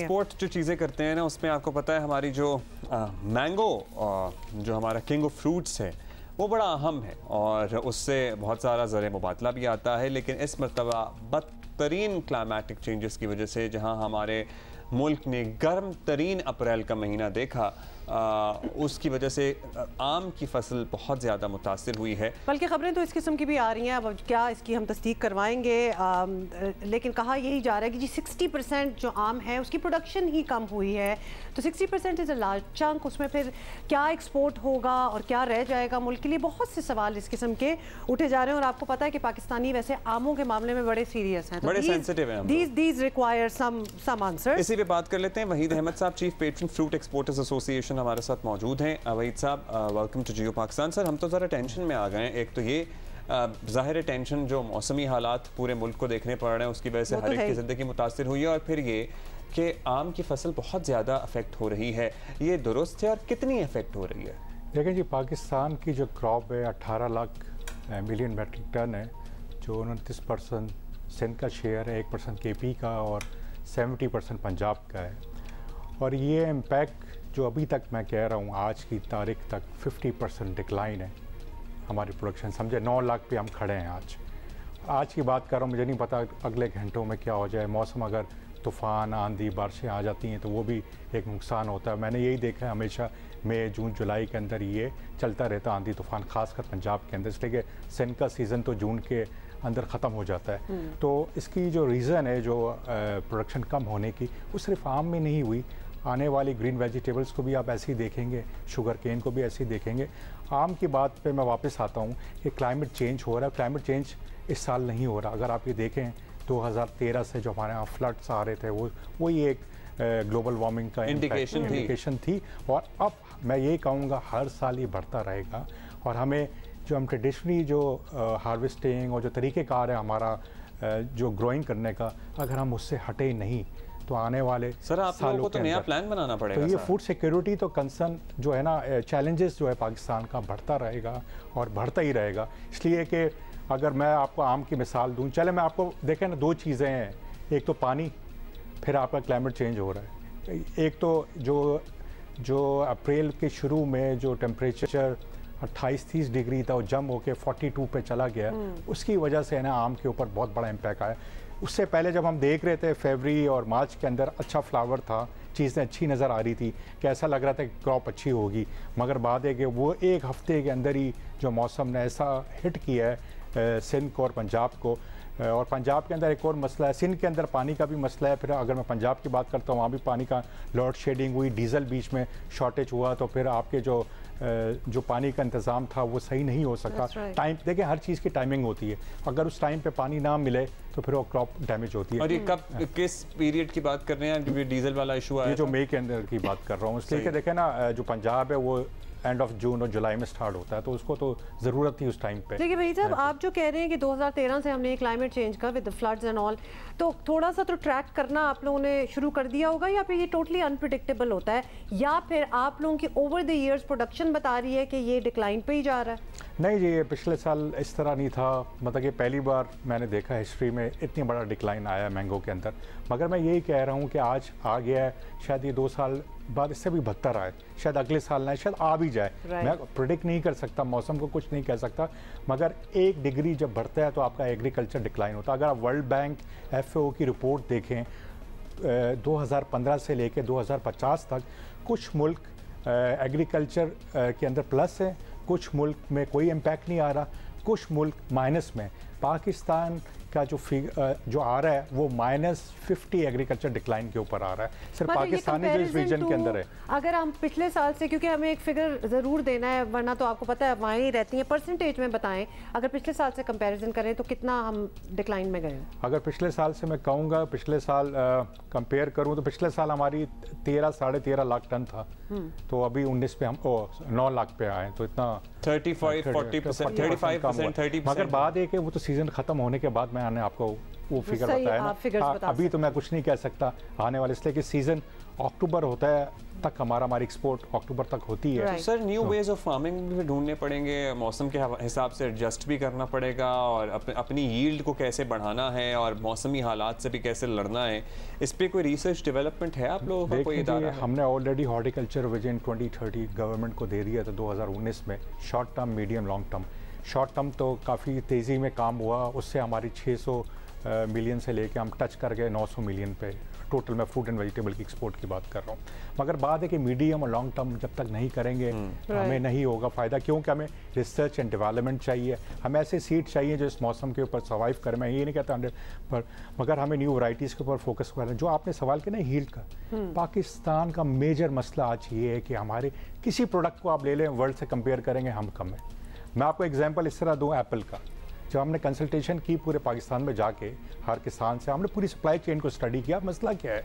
Export जो चीज़ें करते हैं ना, उसमें आपको पता है हमारी जो मैंगो जो हमारा किंग ऑफ फ्रूट्स है वो बड़ा अहम है और उससे बहुत सारा ज़र मुबादला भी आता है। लेकिन इस मरतबा बदतरीन क्लाइमेटिक चेंजेस की वजह से जहां हमारे मुल्क ने गर्म तरीन अप्रैल का महीना देखा, उसकी वजह से आम की फसल बहुत ज़्यादा मुतासिर हुई है। बल्कि खबरें तो इस किस्म की भी आ रही हैं, अब क्या इसकी हम तस्दीक करवाएंगे, लेकिन कहा यही जा रहा है कि जी 60% जो आम है उसकी प्रोडक्शन ही कम हुई है। तो 60% इज़ अ लार्ज चंक, उसमें फिर क्या एक्सपोर्ट होगा और क्या रह जाएगा मुल्क के लिए, बहुत से सवाल इस किस्म के उठे जा रहे हैं। और आपको पता है कि पाकिस्तानी वैसे आमों के मामले में बड़े सीरियस हैं, बड़े सेंसिटिव हैं। These require some answer. इसी पे बात कर लेते हैं। वहीद अहमद साहब, chief patron fruit exporters association हमारे साथ मौजूद हैं। वहीद साहब, welcome to Geo Pakistan. Sir, हम तो ज़रा टेंशन में आ गए हैं। एक तो ये ज़ाहिर टेंशन जो मौसमी हालात पूरे मुल्क को देखने पड़ रहे हैं उसकी वजह से हर एक की ज़िंदगी मुतासिर हुई है, और फिर ये कि आम की फसल बहुत ज़्यादा अफेक्ट हो रही है। ये दुरुस्त है और कितनी अफेक्ट हो रही है? देखें जी, पाकिस्तान की जो क्रॉप है 18 लाख मिलियन मेट्रिक टन है, जो 29% सिंध का शेयर है, 1% KP का और 70% पंजाब का है। और ये इम्पैक्ट जो अभी तक मैं कह रहा हूँ आज की तारीख तक 50% डिक्लाइन है हमारी प्रोडक्शन। समझे 9 लाख पे हम खड़े हैं आज की बात कर रहा हूँ। मुझे नहीं पता अगले घंटों में क्या हो जाए। मौसम अगर तूफ़ान, आंधी, बारिशें आ जाती हैं तो वो भी एक नुकसान होता है। मैंने यही देखा है हमेशा मई, जून, जुलाई के अंदर ये चलता रहता आंधी तूफ़ान, ख़ासकर पंजाब के अंदर, इसलिए कि सिंध का सीज़न तो जून के अंदर ख़त्म हो जाता है। तो इसकी जो रीज़न है जो प्रोडक्शन कम होने की, वो सिर्फ आम में नहीं हुई, आने वाली ग्रीन वेजिटेबल्स को भी आप ऐसे ही देखेंगे, शुगर केन को भी ऐसे ही देखेंगे। आम की बात पे मैं वापस आता हूँ कि क्लाइमेट चेंज हो रहा है। क्लाइमेट चेंज इस साल नहीं हो रहा। अगर आप ये देखें 2013 से जो हमारे यहाँ फ्लड्स आ रहे थे वो ही एक ग्लोबल वार्मिंग का इंडिकेशन थी। और अब मैं ये कहूँगा हर साल ये बढ़ता रहेगा। और हमें जो हम ट्रेडिशनली जो हार्वेस्टिंग और जो तरीक़ेकार है हमारा जो ग्रोइंग करने का, अगर हम उससे हटे नहीं तो आने वाले सर आप लोगों को तो नया प्लान बनाना पड़ेगा। तो ये फूड सिक्योरिटी तो कंसर्न जो है ना, चैलेंजेस जो है पाकिस्तान का बढ़ता रहेगा और बढ़ता ही रहेगा। इसलिए कि अगर मैं आपको आम की मिसाल दूं, चले मैं आपको देखें ना, 2 चीज़ें हैं, एक तो पानी, फिर आपका क्लाइमेट चेंज हो रहा है। एक तो जो अप्रैल के शुरू में जो टेम्परेचर 28-30 डिग्री था वो जंप होकर 42 पे चला गया, उसकी वजह से ना आम के ऊपर बहुत बड़ा इम्पैक्ट आया। उससे पहले जब हम देख रहे थे फरवरी और मार्च के अंदर अच्छा फ्लावर था, चीज़ें अच्छी नज़र आ रही थी, कैसा लग रहा था कि क्रॉप अच्छी होगी, मगर बाद है कि वो एक हफ्ते के अंदर ही जो मौसम ने ऐसा हिट किया है सिंध को और पंजाब को। और पंजाब के अंदर एक और मसला है, सिंध के अंदर पानी का भी मसला है। फिर अगर मैं पंजाब की बात करता हूँ, वहाँ भी पानी का लोड शेडिंग हुई, डीजल बीच में शॉर्टेज हुआ, तो फिर आपके जो पानी का इंतज़ाम था वो सही नहीं हो सका। टाइम देखिए, हर चीज़ की टाइमिंग होती है, अगर उस टाइम पे पानी ना मिले तो फिर वो क्रॉप डैमेज होती है। और ये कब, किस पीरियड की बात कर रहे हैं? जो डीजल वाला इशू आया, ये जो मई के अंदर की बात कर रहा हूँ, इसलिए कि देखें ना, जो पंजाब है वो एंड ऑफ जून और जुलाई में स्टार्ट होता है, तो उसको तो ज़रूरत थी उस टाइम पे। देखिए भाई साहब, आप जो कह रहे हैं कि 2013 से हमने क्लाइमेट चेंज का with the floods and all, तो थोड़ा सा तो ट्रैक करना आप लोगों ने शुरू कर दिया होगा, या फिर ये टोटली अनप्रिडिक्टेबल होता है, या फिर आप लोगों की ओवर द ईयर्स प्रोडक्शन बता रही है कि ये डिक्लाइन पे ही जा रहा है? नहीं जी, ये पिछले साल इस तरह नहीं था। मतलब कि पहली बार मैंने देखा हिस्ट्री में इतनी बड़ा डिक्लाइन आया मैंगो के अंदर। मगर मैं यही कह रहा हूँ कि आज आ गया है, शायद ये 2 साल बाद इससे भी बदतर आए, शायद अगले साल ना, शायद आ भी जाए। मैं प्रेडिक्ट नहीं कर सकता, मौसम को कुछ नहीं कह सकता, मगर 1 डिग्री जब बढ़ता है तो आपका एग्रीकल्चर डिक्लाइन होता है। अगर आप वर्ल्ड बैंक FAO की रिपोर्ट देखें 2015 से लेकर 2050 तक, कुछ मुल्क एग्रीकल्चर के अंदर प्लस है, कुछ मुल्क में कोई इम्पैक्ट नहीं आ रहा, कुछ मुल्क माइनस में। पाकिस्तान का जो आ रहा है वो -50 एग्रीकल्चर डिक्लाइन के ऊपर आ रहा है, सिर्फ पाकिस्तानी जो इस रीजन के अंदर है। अगर हम पिछले साल से, क्योंकि हमें एक फिगर ज़रूर देना है वरना तो आपको पता है वहाँ ही रहती हैं, परसेंटेज में बताएं, अगर पिछले साल से कंपैरिजन करें तो कितना हम डिक्लाइन में गए? अगर पिछले साल से मैं कहूँगा, पिछले साल कंपेयर करूँ तो पिछले साल हमारी 13-13.5 लाख टन था, तो अभी 19 पे हम 9 लाख पे आए, तो इतना 35-40%, 35%, 30%। मगर बात है कि वो तो सीज़न ख़त्म होने के बाद मैंने आपको वो फिगर सही, बताया आप figures ना। बता अभी तो मैं कुछ नहीं कह सकता आने वाले, इसलिए कि सीज़न अक्टूबर होता है तक, हमारी एक्सपोर्ट अक्टूबर तक होती है। Right. Sir new ways of farming भी ढूंढने पड़ेंगे, मौसम के हिसाब से एडजस्ट भी करना पड़ेगा, और अपनी यील्ड को कैसे बढ़ाना है और मौसमी हालात से भी कैसे लड़ना है, इस पे कोई रिसर्च डेवलपमेंट है आप लोगों का, कोई इदारा है? हमने ऑलरेडी हॉर्टिकल्चर विजन 2030 गवर्नमेंट को दे दिया था 2019 में, short term, medium, long term. Short term तो काफ़ी तेज़ी में काम हुआ, उससे हमारी 600 मिलियन से लेके हम टच कर गए 900 मिलियन पे टोटल। मैं फ्रूट एंड वेजिटेबल की एक्सपोर्ट की बात कर रहा हूँ। मगर बात है कि मीडियम और लॉन्ग टर्म जब तक नहीं करेंगे तो हमें नहीं होगा फ़ायदा, क्योंकि हमें रिसर्च एंड डेवलपमेंट चाहिए, हमें ऐसे सीड चाहिए जो इस मौसम के ऊपर सर्वाइव करें। मैं ये नहीं कहता 100 पर, मगर हमें न्यू वैरायटीज़ के ऊपर फोकस करना है। जो आपने सवाल किया ना यील्ड का, पाकिस्तान का मेजर मसला आज ये है कि हमारे किसी प्रोडक्ट को आप ले लें, वर्ल्ड से कंपेयर करेंगे, हम कम है। मैं आपको एग्जाम्पल इस तरह दूँ, एप्पल का। जब हमने कंसल्टेशन की पूरे पाकिस्तान में जाके हर किसान से, हमने पूरी सप्लाई चेन को स्टडी किया, मसला क्या है।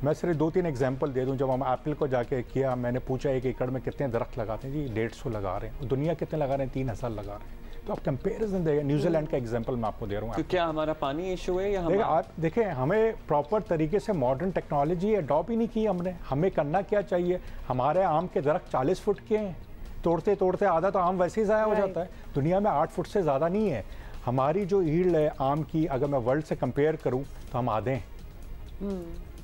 मैं सिर्फ 2-3 एग्जांपल दे दूं। जब हम एप्पल को जाके किया, मैंने पूछा 1 एकड़ में कितने दरख्त लगाते हैं, जी 150 लगा रहे हैं। दुनिया कितने लगा रहे हैं, 3000 लगा रहे हैं। तो आप कंपेरिजन देगा, न्यूजीलैंड का एग्जांपल मैं आपको दे रहा हूँ। तो क्या हमारा पानी इशू है या आप देखें, हमें प्रॉपर तरीके से मॉडर्न टेक्नोलॉजी अडॉप्ट ही नहीं की हमने। हमें करना क्या चाहिए, हमारे आम के दरख्त 40 फुट के हैं, तोड़ते तोड़ते आधा तो आम वैसे ही ज़ाया हो जाता है। दुनिया में 8 फुट से ज़्यादा नहीं है। हमारी जो यील्ड है आम की, अगर मैं वर्ल्ड से कंपेयर करूं तो हम आधे हैं।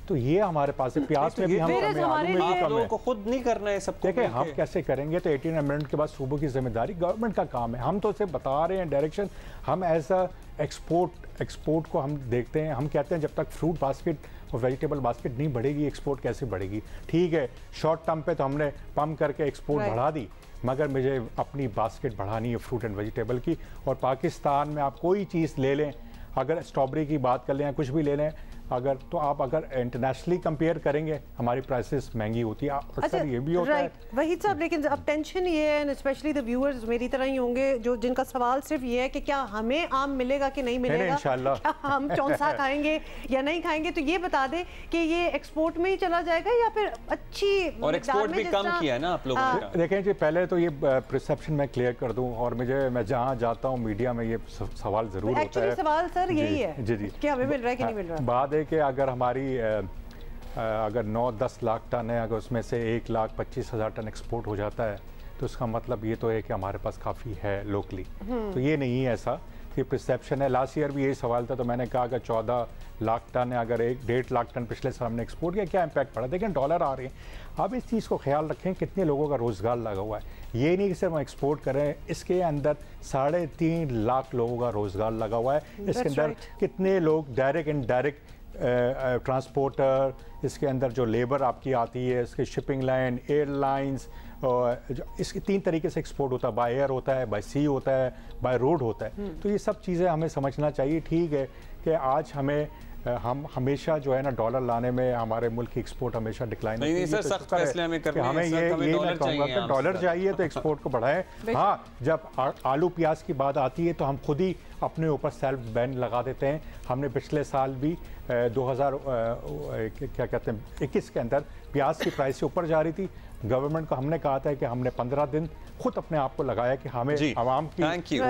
तो ये हमारे पास है। प्याज में भी हम कम है, आलू में भी कम है। को खुद नहीं करना है सब। देखिए हम कैसे करेंगे, तो 18 अमेंडमेंट के बाद सूबों की जिम्मेदारी, गवर्नमेंट का काम है। हम तो सिर्फ बता रहे हैं डायरेक्शन। हम एज अ एक्सपोर्ट को हम देखते हैं। हम कहते हैं जब तक फ्रूट बास्केट और वेजिटेबल बास्केट नहीं बढ़ेगी, एक्सपोर्ट कैसे बढ़ेगी। ठीक है, शॉर्ट टर्म पे तो हमने पम्प करके एक्सपोर्ट बढ़ा दी, मगर मुझे अपनी बास्केट बढ़ानी है फ्रूट एंड वेजिटेबल की। और पाकिस्तान में आप कोई चीज़ ले लें, अगर स्ट्रॉबेरी की बात कर लें या कुछ भी ले लें, अगर तो आप अगर इंटरनेशनली कंपेयर करेंगे, हमारी प्राइसेस महंगी होती है। अक्सर ये भी होता है। वही साहब, लेकिन अब टेंशन ये है, स्पेशली द व्यूअर्स मेरी तरह ही होंगे, जो जिनका सवाल सिर्फ ये है कि क्या हमें आम मिलेगा कि नहीं मिलेगा, इंशाल्लाह क्या हम चौंसा खाएंगे या नहीं खाएंगे। तो ये बता दें कि ये एक्सपोर्ट में ही चला जाएगा या फिर अच्छी, और एक्सपोर्ट भी कम किया है ना आप लोगों ने। देखें जी, पहले तो ये परसेप्शन मैं क्लियर कर दूं, और मैं जहाँ जाता हूँ मीडिया में ये सवाल जरूर होता है। सवाल सर यही है जी कि हमें मिल रहा है कि नहीं मिल रहा। बात है कि अगर हमारी अगर 9-10 लाख टन है, अगर उसमें से 1,25,000 टन एक्सपोर्ट हो जाता है, तो उसका मतलब ये तो है कि हमारे पास काफ़ी है लोकली। तो ये नहीं है ऐसा, ये परसेप्शन है। लास्ट ईयर भी यही सवाल था, तो मैंने कहा अगर 14 लाख टन है, अगर 1.5 लाख टन पिछले साल हमने एक्सपोर्ट किया, क्या इम्पैक्ट पड़ा। देखें डॉलर आ रहे हैं। अब इस चीज़ को ख्याल रखें, कितने लोगों का रोज़गार लगा हुआ है। ये नहीं कि सिर्फ हम एक्सपोर्ट करें, इसके अंदर 3.5 लाख लोगों का रोज़गार लगा हुआ है। इसके अंदर कितने लोग डायरेक्ट इनडायरेक्ट ट्रांसपोर्टर, इसके अंदर जो लेबर आपकी आती है, इसके शिपिंग लाइन, एयरलाइंस, और इसके 3 तरीके से एक्सपोर्ट होता है, बाय एयर होता है, बाय सी होता है, बाय रोड होता है। तो ये सब चीज़ें हमें समझना चाहिए। ठीक है कि आज हम हमेशा जो है ना डॉलर लाने में हमारे मुल्क की एक्सपोर्ट हमेशा डिक्लाइन नहीं, नहीं सर, सख्त फैसले हमें करने हैं। हमें ये मैं कहूँगा कि डॉलर चाहिए तो एक्सपोर्ट को बढ़ाएं। हाँ, जब आलू प्याज की बात आती है तो हम खुद ही अपने ऊपर सेल्फ बैन लगा देते हैं। हमने पिछले साल भी 2021 के अंदर प्याज की प्राइस से ऊपर जा रही थी। गवर्नमेंट को हमने कहा था कि हमने 15 दिन खुद अपने आप को लगाया कि हमें आवाम की। Thank you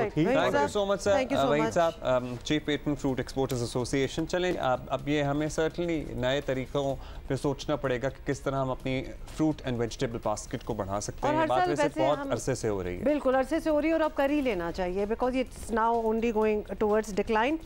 so much sir, Waheed Sahab, chief patron fruit exporters association. चलें अब ये हमें सर्टनली नए तरीकों पे सोचना पड़ेगा कि किस तरह हम अपनी फ्रूट एंड वेजिटेबल बास्केट को बढ़ा सकते हैं। बात वैसे बहुत अरसे से हो रही है, बिल्कुल अरसे से हो रही है, और अब कर ही लेना चाहिए, because it's now only going towards decline.